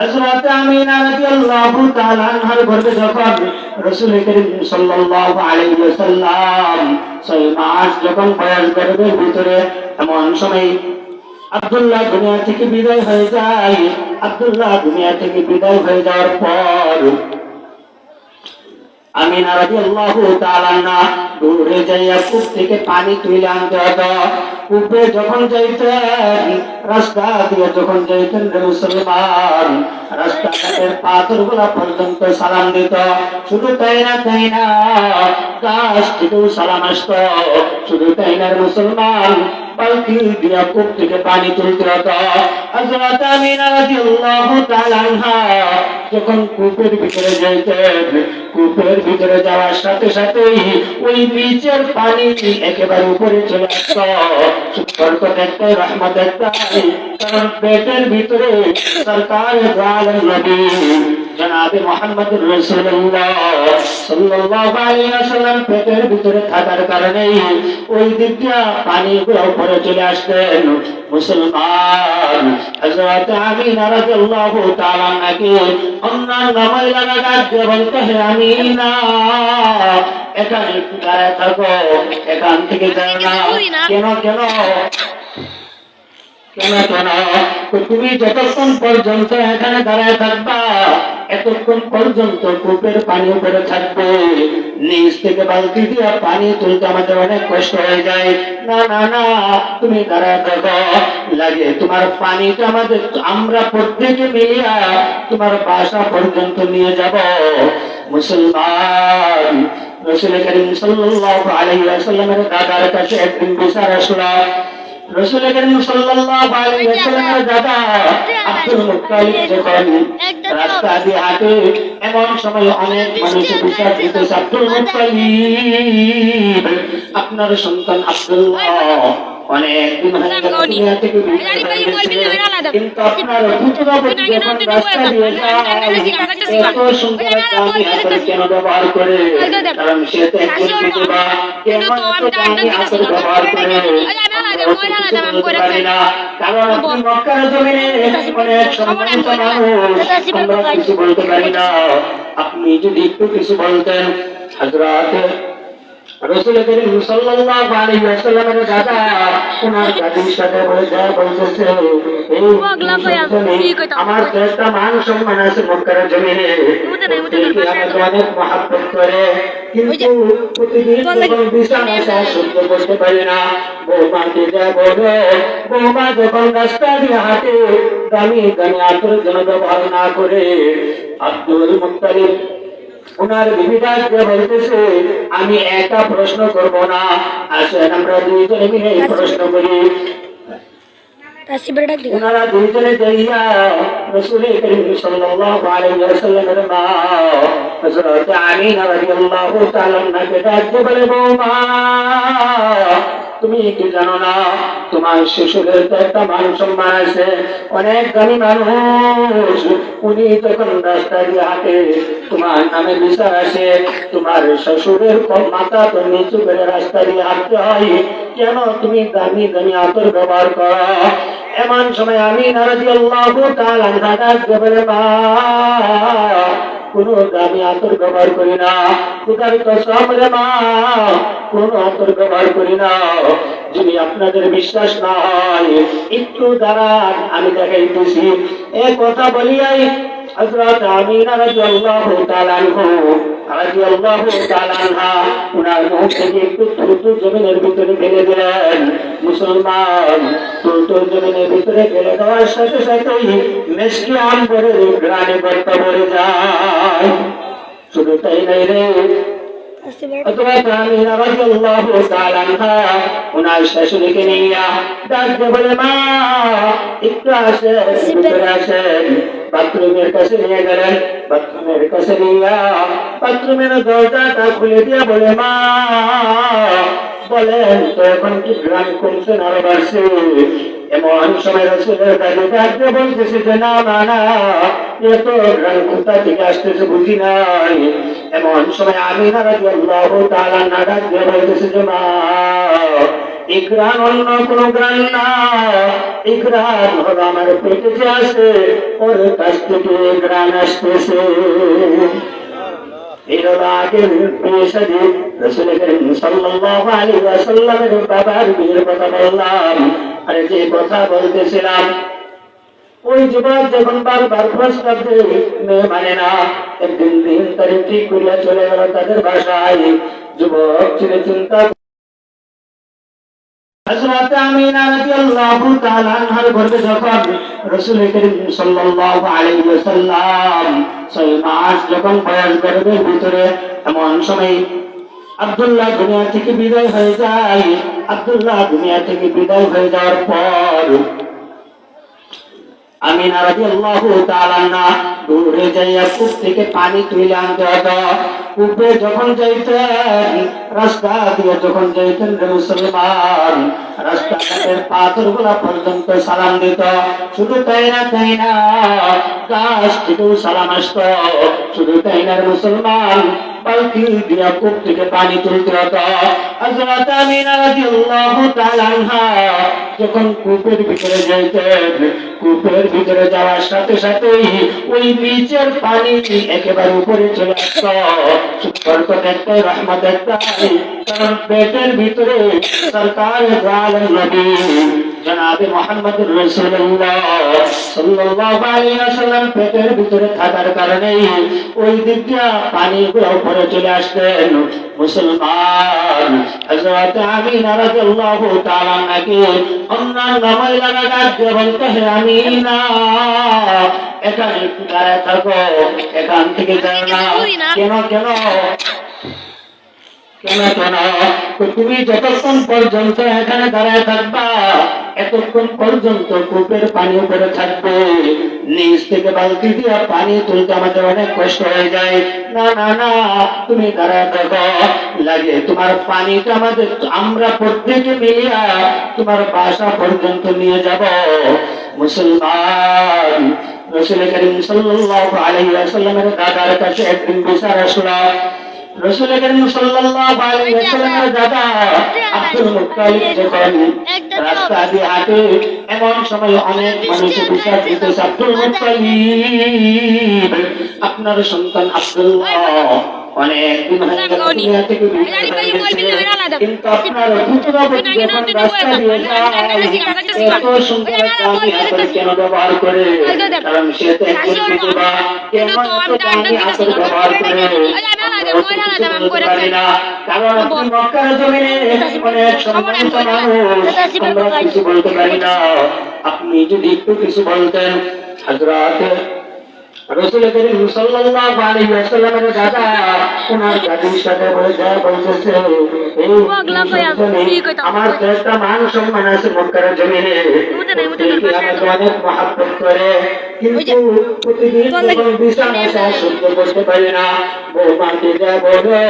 হযরত আমিনা রাদিয়াল্লাহু তাআলা আনহার ঘরে যখন রাসূল করিম সাল্লাল্লাহু আলাইহি ওয়াসাল্লাম 6 মাস যখন বয়স গর্ভের ভিতরে, এমন সময় আব্দুল্লাহ দুনিয়া থেকে বিদায় হয়ে যায়। আব্দুল্লাহ দুনিয়া থেকে বিদায় হয়ে যাওয়ার পর আমিনা রাদিয়াল্লাহু তাআলা আনহা দূরে যাইয়া কূপ থেকে পানি তুলে আনতে হতো। কূপে যখন যাইতেন, রাস্তা দিয়ে যখন যাইতেন মুসলমান, রাস্তাঘাটের পাথরগুলা পর্যন্ত সালাম দিত। শুধু তাই না, গাছ থেকেও সালাম আসতো। শুধু তাই না মুসলমান, বালতি দিয়া কূপ থেকে পানি তুলতে হতো। হযরত আমিনা রাদিয়াল্লাহু তাআলা আনহা যখন কূপের ভিতরে যাইতেন, কূপের ভিতরে যাওয়ার সাথে সাথেই ওই নিচের পানি একেবারে উপরে চলে আসতো। বরকত একটাই, রহমত একটাই, কারণ পেটের ভিতরে সরকার দু আলম নবী জনাবে মুহাম্মদুর রাসূলুল্লাহ সাল্লাল্লাহু আলাইহি ওয়াসাল্লাম পেটের ভিতরে থাকার কারণে ওই দিক দিয়ে পানিগুলো উপরে চলে আসতেন। মুসলমান হযরত আমিনা রাদিয়াল্লাহু তাআলা নাকি অন্যান্য মহিলারা ডাক দিয়ে বলতো, হে আমিনা, এখানে একটু দাঁড়ায় থাকো, এখান থেকে যাও না। কেন তুমি যতক্ষণ পর্যন্ত এখানে দাঁড়ায় থাকবা, এতক্ষণ পর্যন্ত কূপের পানি উপরে থাকবে। নিচ থেকে বালতি দিয়ে পানি তুলতে আমাদের অনেক কষ্ট হয়ে যায়। না, তুমি দাঁড়ায় থাকো, লাগে তোমার পানিটা আমরা প্রত্যেকে মিলিয়া তোমার বাসা পর্যন্ত নিয়ে যাব। মুসলমান রাসূল করিম সাল্লাল্লাহু আলাইহি ওয়াসাল্লামের দাদার কাছে একদিন বিচার আসলো। রাসূল করিম সাল্লাল্লাহু আলাইহি ওয়াসাল্লামের দাদা আব্দুল মুত্তালিব যখন রাস্তা দিয়ে হাঁটে, এমন সময় অনেক মানুষের বিচার দিতে, আব্দুল মুত্তালিব, আপনার সন্তান আব্দুল্লাহ অনেকদিন দুনিয়া থেকে বিদায় হয়েছে, কিন্তু আপনার পুত্রবধূ যখন রাস্তা দিয়ে যায়, এত সুন্দর দামি আতর কেন ব্যবহার করে? কারণ সে তো একজন বিধবা, কেন এত দামি আতর ব্যবহার করে? কারণ আপনি মক্কার জমিনে অনেক সম্মানিত মানুষ, আমরা কিছু বলতে পারি না। আপনি যদি একটু কিছু বলতেন। হযরত রাসূল করিম সাল্লাল্লাহু আলাইহি ওয়াসাল্লামের দাদা ওনার দাদির সাথে বলতেছে, আমার তো একটা মান সম্মান আছে মক্কার জমিনে, আমাকে অনেক মহব্বত করে, কিন্তু প্রতিদিন যখন বিছানা সহ্য করতে পারি না, বৌমাকে যা বলে, বৌমা যখন রাস্তা দিয়ে হাঁটে দামি আতর যেন ব্যবহার না করে। আব্দুল মুত্তালিব ওনার বিবিধা বলতেছে, আমি একা প্রশ্ন করব না, আসেন আমরা দুইজনে মিলে প্রশ্ন করি। ওনারা দুইজনে যাইয়া রাসূল করিম সাল্লাল্লাহু আলাইহি ওয়াসাল্লামের মা হযরত আমিনা রাদিয়াল্লাহু তাআলা আনহাকে ডাক দিয়ে বলে, বৌমা, তুমি কি জানো না তোমার শ্বশুরের তো একটা মান সম্মান আছে, অনেক দামি মানুষ, উনি যখন রাস্তা দিয়ে হাঁটে তোমার নামে বিচার আসে, তোমার শ্বশুরের মাথা তো নিচু করে রাস্তা দিয়ে হাঁটতে হয়, কেন তুমি দামি আতর ব্যবহার করো? এমন সময় আমিনা রাদিয়াল্লাহু তাআলা আনহা ডাক দিয়ে বলে, মা, কোনো দামি আতর ব্যবহার করি না, খোদার কসম রে মা, কোনো আতর ব্যবহার করি না। যদি আপনাদের বিশ্বাস না হয় একটু দাঁড়ান, আমি দেখাইতেছি। এই কথা বলিয়াই হযরত আমিনা রাদিয়াল্লাহু তাআলা আনহা উনার মুখ থেকে একটু থুতু জমিনের ভিতরে ফেলে দিলেন। মুসলমান থুতু জমিনের ভিতরে ফেলে দেওয়ার সাথে সাথেই মিষ্টি আম্বরের ঘ্রাণে গর্ত ভরে যায়। শুধু তাই নাই রে, ওনার শাশুড়িকে নিয়ে ডাকতে বলে, মা, একটু আসেন। বাথরুমের কাছে নিয়ে গেলেন। বাথরুমের কাছে নিয়ে বাথরুমের দরজাটা খুলে দিয়ে বলে, মা, বলেন তো এখন কি গ্রাম কমছে না আরো বাড়ছে? এমন সময় রাসূলের দাদি ডাকতে বলতেছে যে, না, এত গ্রাম কোথা থেকে আসতেছে বুঝি নাই। এমন সময় আমিনা রাদিয়াল্লাহু তাআলা আনহা ডাকতে বলতেছে যে, মা, এই ঘ্রাণ অন্য কোনো ঘ্রাণ না, এই ঘ্রাণ হলো আমার পেটে যে আসে ওর কাছ থেকে ঘ্রাণ আসতেছে। এই হলো আগের পেশাদি রাসূল করিম সাল্লাল্লাহু আলাইহি ওয়াসাল্লামের বাবার বিয়ের কথা বললাম। আরে যে কথা বলতেছিলাম, ওই যুবক যখন বারবার প্রস্তাব দেয় মেয়ে মানে না, একদিন দিন তারিখ ঠিক করিয়া চলে গেল তাদের বাসায়। যুবক ছেলে চিন্তা হযরত আমিনা রাদিয়াল্লাহু তাআলা আনহার ঘরে যখন রাসূল করিম সাল্লাল্লাহু আলাইহি ওয়াসাল্লাম 6 মাস যখন বয়স গর্ভের ভিতরে, এমন সময় আব্দুল্লাহ দুনিয়া থেকে বিদায় হয়ে যায়। আব্দুল্লাহ দুনিয়া থেকে বিদায় হয়ে যাওয়ার পর আমিনা রাদিয়াল্লাহু তাআলা আনহা দূরে যাইয়া কূপ থেকে পানি তুলে আনতে হতো। কূপে যখন যাইতেন, রাস্তা দিয়ে যখন যাইতেন মুসলমান, রাস্তাঘাটের পাথরগুলা পর্যন্ত সালাম দিত। শুধু তাই না, গাছ থেকেও সালাম আসতো। শুধু তাই না মুসলমান, বালতি দিয়া কূপ থেকে পানি তুলতে হতো। হযরত আমিনা রাদিয়াল্লাহু তাআলা আনহা যখন কূপের ভিতরে যাইতেন, কূপের ভিতরে যাওয়ার সাথে সাথেই ওই নিচের পানি একেবারে উপরে চলে আসতো। বরকত একটাই, রহমত একটাই, কারণ পেটের ভিতরে সরকার আলম নবী জনাবে মুহাম্মদুর রাসূলুল্লাহ সাল্লাল্লাহু আলাইহি ওয়াসাল্লাম পেটের ভিতরে থাকার কারণে ওই দিক দিয়ে পানিগুলো উপরে চলে আসতেন। মুসলমান হযরত আমিনা রাদিয়াল্লাহু তাআলা নাকি অন্যান্য মহিলারা ডাক দিয়ে বলতে, হে আমিনা, এখানে একটু দাঁড়ায় থাকো, এখান থেকে যাও না। কেন কেন কেন কেন তুমি যতক্ষণ পর্যন্ত এখানে দাঁড়ায় থাকবা, এতক্ষণ পর্যন্ত কূপের পানি উপরে থাকবে। নিচ থেকে বালতি দিয়ে পানি তুলতে আমাদের অনেক কষ্ট হয়ে যায়। না না না, তুমি দাঁড়ায় থাকো, লাগে তোমার পানিটা আমরা প্রত্যেকে মিলিয়া তোমার বাসা পর্যন্ত নিয়ে যাব। মুসলমান রাসূল করিম সাল্লাল্লাহু আলাইহি ওয়াসাল্লামের দাদার কাছে একদিন বিচার আসলো। রাসূল করিম সাল্লাল্লাহু আলাইহি ওয়াসাল্লামের দাদা আব্দুল মুত্তালিব যখন রাস্তা দিয়ে হাঁটে, এমন সময় অনেক মানুষ বিচার দিতেছে, আব্দুল মুত্তালিব, আপনার সন্তান আব্দুল্লাহ অনেক দিন হয়ে গেল দুনিয়া থেকে বিদায় হয়ে গেছে, কিন্তু আপনার পুত্রবধূ যখন রাস্তা দিয়ে যায়, এত সুন্দর দামি আতর কেন ব্যবহার করে? কারণ সে তো একজন বিধবা, কেন এত দামি আতর ব্যবহার করে? কারণ আপনি মক্কার জমিনে অনেক সম্মানিত মানুষ, আমরা কিছু বলতে পারি না। আপনি যদি একটু কিছু বলতেন। হযরত রাসূল করিম সাল্লাল্লাহু আলাইহি ওয়াসাল্লামের দাদা ওনার দাদির সাথে বলতেছে, আমার তো একটা মান সম্মান আছে মক্কার জমিনে, আমাকে অনেক মহব্বত করে, কিন্তু প্রতিদিন যখন বিছানা সহ্য করতে পারি না, বৌমাকে যা বলে,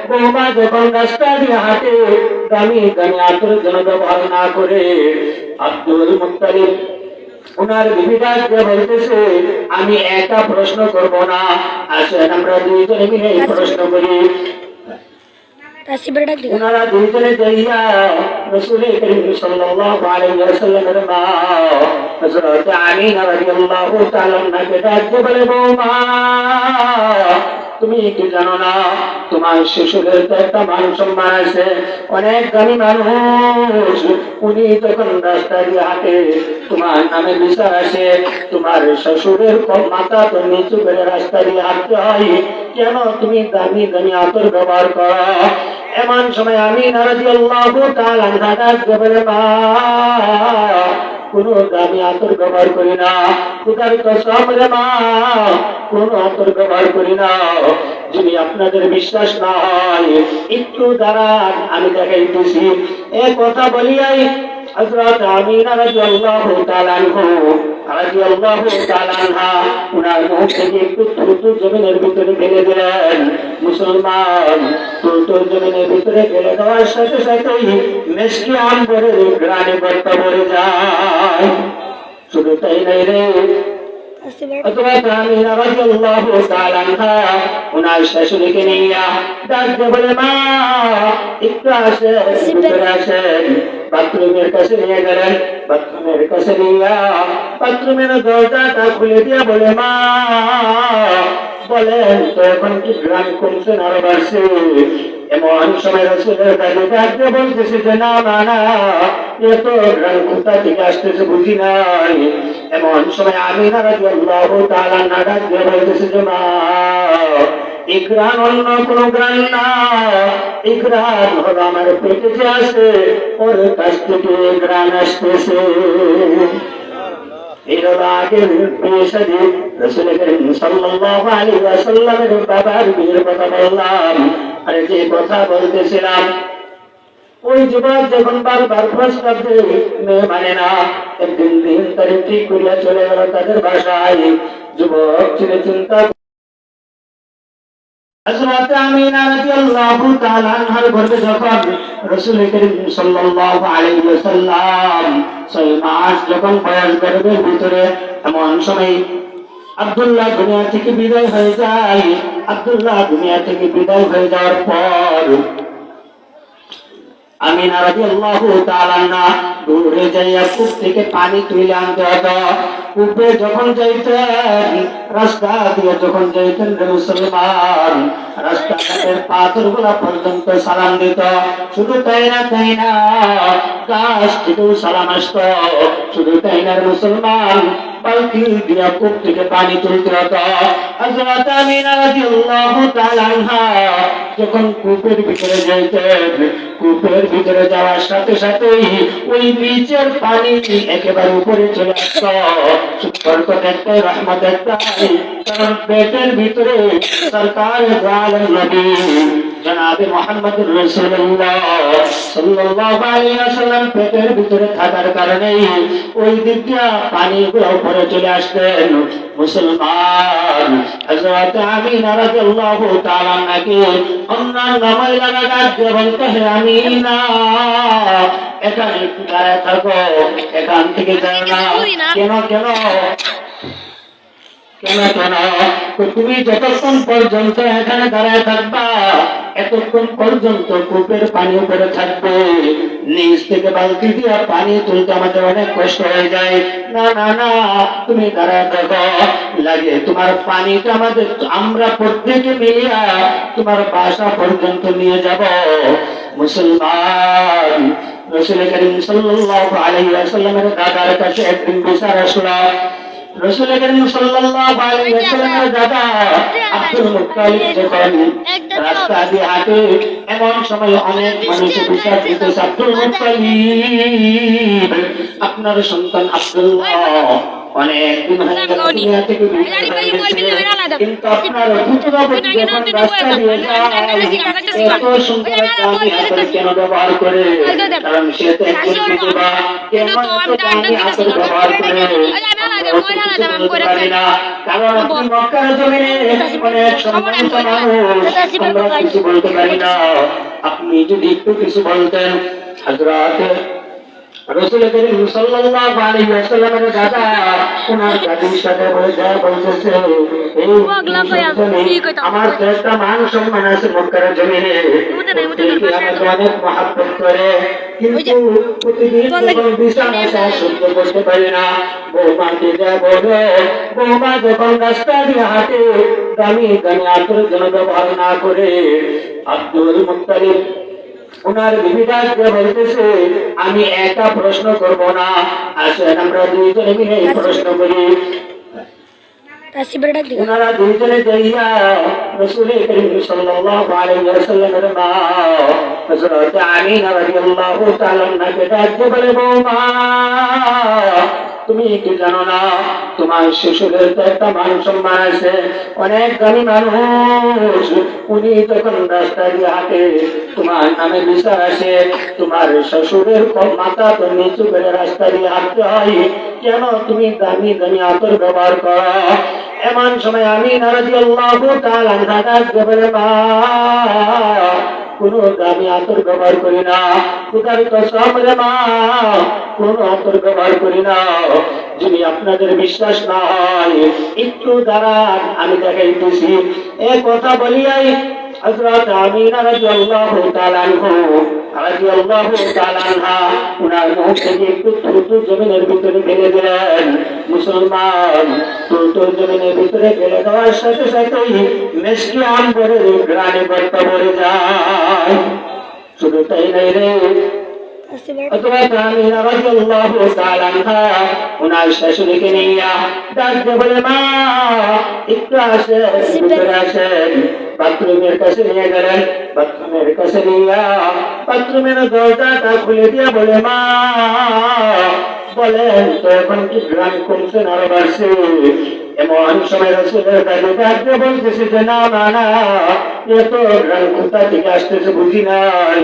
বৌমা যখন রাস্তা দিয়ে হাঁটে দামি দামি আতর যেন ব্যবহার না করে। আব্দুল মুত্তালিব ওনার বিবিধার বলতেছে, আমি একা প্রশ্ন করব না, আসেন আমরা দুইজনে মিলে প্রশ্ন করি। ওনারা দুইজনে যাইয়া রাসূল করিম সাল্লাল্লাহু আলাইহি ওয়াসাল্লামের মা হযরত আমিনা রাদিয়াল্লাহু তাআলা আনহাকে ডাক দিয়ে বলে, বৌমা, তুমি কি জানো না তোমার শ্বশুরের তো একটা মান সম্মান আছে, অনেক দামি মানুষ, উনি যখন রাস্তা দিয়ে হাঁটে তোমার নামে বিচার আসে, তোমার শ্বশুরের মাথা তো নিচু করে রাস্তা দিয়ে হাঁটতে হয়, কেন তুমি দামি দামি আতর ব্যবহার করো? এমন সময় আমিনা রাদিয়াল্লাহু তাআলা আনহা ডাক দিয়ে বলে, মা, কোন দামি আতর ব্যবহার করি না, খোদার কসম রে মা, কোন আতর ব্যবহার করি না। যদি আপনাদের বিশ্বাস না হয় একটু দাঁড়ান, আমি দেখাইতেছি। এ কথা বলিয়াই হযরত আমিনা রাদিয়াল্লাহু তাআলা আনহা উনার মুখ থেকে একটু থুতু জমিনের ভিতরে ফেলে দিলেন। মুসলমান থুতু জমিনের ভিতরে ফেলে দেওয়ার সাথে সাথেই মিষ্টি আম্বরের ঘ্রাণে বর্তা ভরে যায়। শুধু তাই নাই রে, অথবা আমিনা রাদিয়াল্লাহু তাআলা আনহা ওনার শাশুড়িকে নিয়ে ডাকতে বলে, মা একটু আসেন, ভিতরে আসেন। বাথরুমের কাছে নিয়ে গেলেন, বাথরুমের কাছে নিয়ে বাথরুমের দরজাটা খুলে দিয়ে বলে, মা বলেন তো এখন কি গ্রাম কমছে না বাড়ছে? এমন সময় রাসূলের কাছে ডাকতে বলতেছে যে, না না না, এত গ্রাম কোথা থেকে আসতেছে বুঝি নাই। এমন সময় আমিনা রাদিয়াল্লাহু তাআলা আনহা ডাকতে বলতেছে যে, মা এই গ্রাম অন্য কোন গ্রাম না, এই গ্রাম হলো আমার পেটে যে আছে ওর কাছ থেকে গ্রাম আসতেছে। এই হলো আগের পেশাদি রাসূল করিম সাল্লাল্লাহু আলাইহি ওয়াসাল্লামের বাবার বিয়ের কথা বললাম। আর যে কথা বলতেছিলাম, ওই যুবক যখন বারবার প্রস্তাব দেয় মেয়ে মানে না, একদিন দিন তারিখ ঠিক করিয়া চলে গেল তাদের বাসায়। যুবক ছেলে চিন্তা হযরত আমিনা রাদিয়াল্লাহু তাআলা আনহার ঘরে যখন রাসূল করিম সাল্লাল্লাহু আলাইহি ওয়াসাল্লাম 6 মাস যখন বয়স গর্ভের ভিতরে, এমন সময় আব্দুল্লাহ দুনিয়া থেকে বিদায় হয়ে যায়। আব্দুল্লাহ দুনিয়া থেকে বিদায় হয়ে যাওয়ার পর আমিনা রাদিয়াল্লাহু তাআলা আনহা দূরে যাইয়া কূপ থেকে পানি তুলে আনতে হতো। কূপে যখন যাইতেন, রাস্তা দিয়ে যখন যাইতেন মুসলমান, রাস্তাঘাটের পাথরগুলা পর্যন্ত সালাম দিত। শুধু তাই না গাছ থেকেও সালাম আসত। শুধু তাই না মুসলমান, বালতি দিয়া কূপ থেকে পানি তুলতে হতো। হযরত আমিনা রাদিয়াল্লাহু তাআলা আনহা যখন কূপের ভিতরে যাইতেন, কূপের ভিতরে যাওয়ার সাথে সাথেই ওই নিচের পানি একেবারে উপরে চলে আসত। বরকত একটাই, রহমত একটাই, কারণ পেটের ভিতরে সরকার আলম নবী জনাবে মুহাম্মদুর রাসূলুল্লাহ সাল্লাল্লাহু আলাইহি ওয়াসাল্লাম পেটের ভিতরে থাকার কারণে ওই দিক দিয়ে পানিগুলো উপরে চলে আসতেন। মুসলমান হযরত আমিনা রাদিয়াল্লাহু তাআলা নাকি অন্যান্য মহিলারা ডাকতে বলতো, হে আমিনা এখানে একটু দাঁড়ায় থাকো, এখান থেকে যাও না। কেন কেন কেন কেন তুমি যতক্ষণ পর্যন্ত এখানে দাঁড়ায় থাকবা, এতক্ষণ পর্যন্ত কূপের পানি উপরে থাকবে। নিচ থেকে বালতি দিয়ে পানি তুলতে আমাদের অনেক কষ্ট হয়ে যায়। না না না, তুমি দাঁড়ায় থাকো, লাগে তোমার পানিটা আমাদের, আমরা প্রত্যেকে মিলিয়া তোমার বাসা পর্যন্ত নিয়ে যাব। মুসলমান রাসূল করিম সাল্লাল্লাহু আলাইহি ওয়াসাল্লামের দাদার কাছে একদিন বিচার আসলো। রাসূল করিম সাল্লাল্লাহু আলাইহি ওয়াসাল্লামের দাদা আব্দুল মুত্তালিব যখন রাস্তা দিয়ে হাঁটে, এমন সময় অনেক মানুষ বিচার দিতে, আব্দুল মুত্তালিব আপনার সন্তান আব্দুল্লাহ অনেক দিন হয়ে গেল দুনিয়া থেকে বিদায় হয়েছে, কিন্তু আপনার পুত্রবধূ যখন রাস্তা দিয়ে যায় এত সুন্দর দামি আতর কেন ব্যবহার করে? কারণ সে তো একজন বিধবা, কেন এত দামি আতর ব্যবহার করে? কারণ আপনি মক্কার জমিনে অনেক সম্মানিত মানুষ, আমরা কিছু বলতে পারি না। আপনি যদি একটু কিছু বলতেন। হযরত রাসূল করিম সাল্লাল্লাহু আলাইহি ওয়াসাল্লামের দাদা ওনার দাদির সাথে বলতেছে, আমার তো একটা মান সম্মান আছে মক্কার জমিনে, আমাকে অনেক মহব্বত করে, কিন্তু প্রতিদিন যখন বিছানা সহ্য করতে পারি না। বৌমাকে যা বলো, বৌমা যখন রাস্তা দিয়ে হাঁটে দামি দামি আতর যেন ব্যবহার না করে। আব্দুল মুত্তালিব ওনার বিবিধার বলতেছে, আমি একা প্রশ্ন করব না, আসেন আমরা দুইজনে মিলে প্রশ্ন করি। ওনারা দুইজনে যাইয়া রাসূল করিম সাল্লাল্লাহু আলাইহি ওয়াসাল্লামের মা হযরত আমিনা রাদিয়াল্লাহু তাআলা আনহাকে ডাকতে বলে, বৌমা তুমি কি জানো না তোমার শ্বশুরের তো একটা মান সম্মান আছে, অনেক দামি মানুষ, উনি যখন রাস্তা দিয়ে হাঁটে তোমার নামে বিচার আসে, তোমার শ্বশুরের মাথা তো নিচু করে রাস্তা দিয়ে হাঁটতে হয়, কেন তুমি দামি দামি আতর ব্যবহার করো? এমন সময় আমিনা রাদিয়াল্লাহু তাআলা আনহা ডাকতে বলে, মা কোন দামি আতর ব্যবহার করি না, খোদার কসম রে মা, কোন আতর ব্যবহার করি না। যদি আপনাদের বিশ্বাস না হয় একটু দাঁড়ান, আমি দেখাইতেছি। এ কথা বলিয়াই হযরত আমিনা রাদিয়াল্লাহু তাআলা আনহা উনার মুখ থেকে একটু থুতু জমিনের ভিতরে ফেলে দিলেন। মুসলমান, থুতু জমিনের ভিতরে ফেলে দেওয়ার সাথে সাথেই মিষ্টি আম্বরের ঘ্রাণে গর্ত ভরে যায়। শুধু তাই নাই রে, হযরত আমিনা রাদিয়াল্লাহু তাআলা আনহা উনার শাশুড়িকে নিয়ে ডাকতে বলে, মা একটু আসেন, ভিতরে আসেন। বাথরুমের কাছে নিয়ে গেলেন। বাথরুমের কাছে নিয়ে বাথরুমের দরজাটা খুলে দিয়ে বলে, মা বলেন তো এখন কি গ্রাম কমছে না আরো বাড়ছে? এমন সময় রাসূলের কাছে ডাকতে বলতেছে যে না না না, এত গ্রাম কোথা থেকে আসতেছে বুঝি নাই।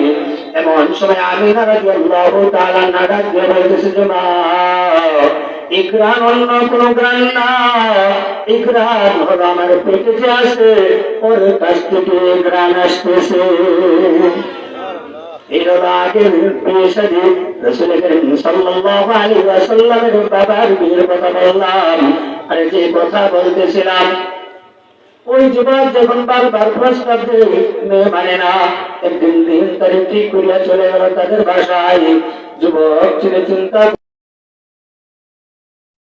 এমন সময় আমিনা রাদিয়াল্লাহু তাআলা আনহা ডাকতে বলতেছে যে মা এই গ্রাম অন্য কোন গ্রাম না, এই গ্রাম হলো আমার পেটে যে আছে ওর কাছ থেকে গ্রাম আসতেছে। এই হলো আগের পেশাদি রাসূল করিম সাল্লাল্লাহু আলাইহি ওয়াসাল্লামের বাবার বিয়ের কথা বললাম। আর যে কথা বলতেছিলাম, ওই যুবক যখন বারবার প্রস্তাব দেয় মেয়ে মানে না, একদিন দিন তারিখ ঠিক করিয়া চলে গেল তাদের বাসায়। যুবক ছেলে চিন্তা